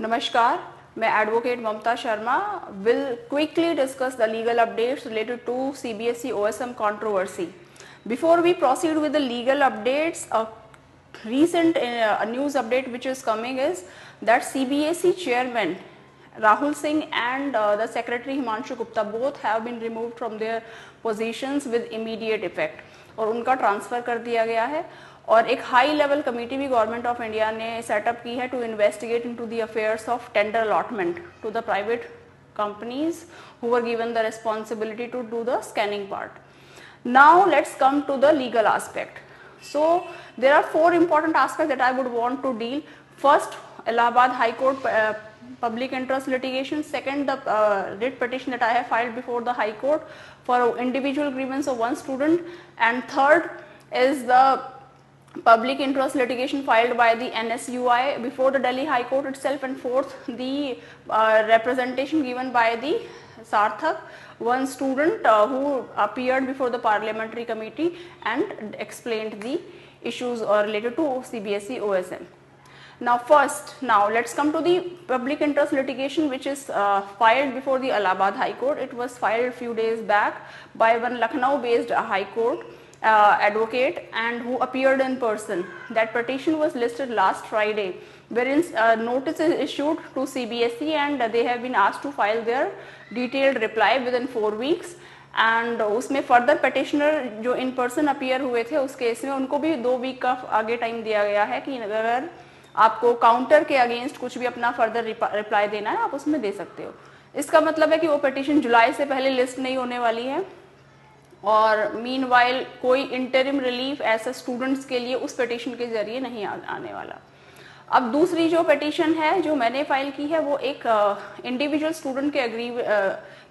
नमस्कार, मैं advocate Mamta Sharma will quickly discuss the legal updates related to CBSE OSM controversy. Before we proceed with the legal updates, a recent news update which is coming is that CBSE chairman Rahul Singh and the secretary Himanshu Gupta both have been removed from their positions with immediate effect और उनका transfer कर दिया गया है। और एक high level committee भी government of India ने सेटअप की है to investigate into the affairs of tender allotment to the private companies who were given the responsibility to do the scanning part. Now let's come to the legal aspect. So there are four important aspects that I would want to deal. First, Allahabad High Court public interest litigation. Second, the writ petition that I have filed before the High Court for individual grievance of one student. And third is the public interest litigation filed by the NSUI before the Delhi High Court itself, and fourth, the representation given by the Sarthak, one student who appeared before the parliamentary committee and explained the issues related to CBSE OSM. Now let's come to the public interest litigation which is filed before the Allahabad High Court. It was filed a few days back by one Lucknow based High Court advocate and who appeared in person. That petition was listed last Friday, wherein notice is issued to CBSE and they have been asked to file their detailed reply within 4 weeks. And उसमें further petitioner जो in person appear हुए थे उस case में उनको भी 2 week का आगे टाइम दिया गया है कि अगर आपको काउंटर के अगेंस्ट कुछ भी अपना फर्दर रिप्लाई देना है आप उसमें दे सकते हो। इसका मतलब है कि वो पेटिशन जुलाई से पहले लिस्ट नहीं होने वाली है और मीनवाइल कोई इंटरिम रिलीफ ऐसे स्टूडेंट्स के लिए उस पिटीशन के जरिए नहीं आने वाला। अब दूसरी जो पिटीशन है जो मैंने फाइल की है वो एक इंडिविजुअल स्टूडेंट के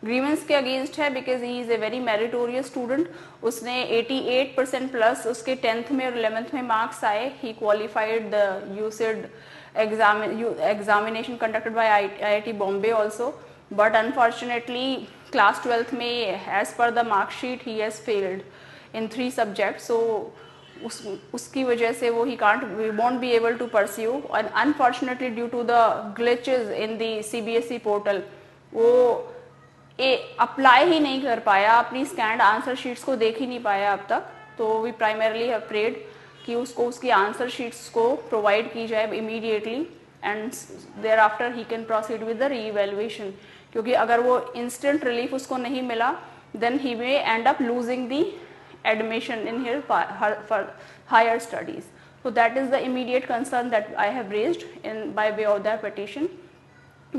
ग्रीवेंस के अगेंस्ट है because he is a very meritorious student. उसने 88% प्लस उसके 10th में और 11th में मार्क्स आए। He qualified the UCEED examination conducted by IIT Bombay also, but unfortunately class 12th में as per the mark sheet he has failed in 3 subjects, so उसकी वजह से वो we won't be able to pursue, and unfortunately due to the glitches in the CBSE portal वो apply ही नहीं कर पाया, अपनी स्कैंड आंसर शीट्स को देख ही नहीं पाया अब तक। तो वी प्राइमरली हैव प्रेड कि उसको उसकी आंसर शीट्स को प्रोवाइड की जाए immediately and thereafter he can proceed with the revaluation, क्योंकि अगर वो इंस्टेंट रिलीफ उसको नहीं मिला then he may end up losing the admission in here higher studies. So that is the immediate concern that I have raised in by way of that petition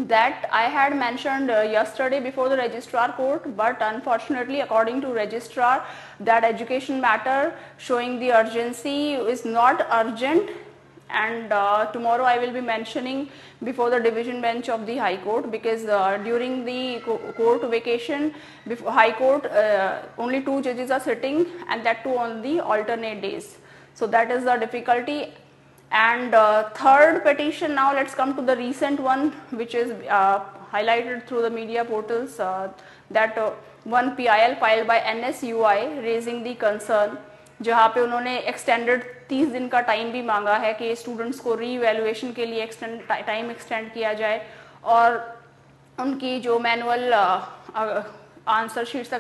that I had mentioned yesterday before the registrar court, but unfortunately according to registrar that education matter showing the urgency is not urgent, and tomorrow I will be mentioning before the division bench of the High Court because during the court vacation before High Court only 2 judges are sitting and that too on the alternate days, so that is the difficulty. And third petition, now let's come to the recent one which is highlighted through the media portals, that one PIL filed by NSUI raising the concern, जहाँ पे उन्होंने extended 30 दिन का time भी मांगा है कि students को रीवैल्यूएशन के लिए टाइम एक्सटेंड किया जाए और उनकी जो मैनुअल आंसर शीट्स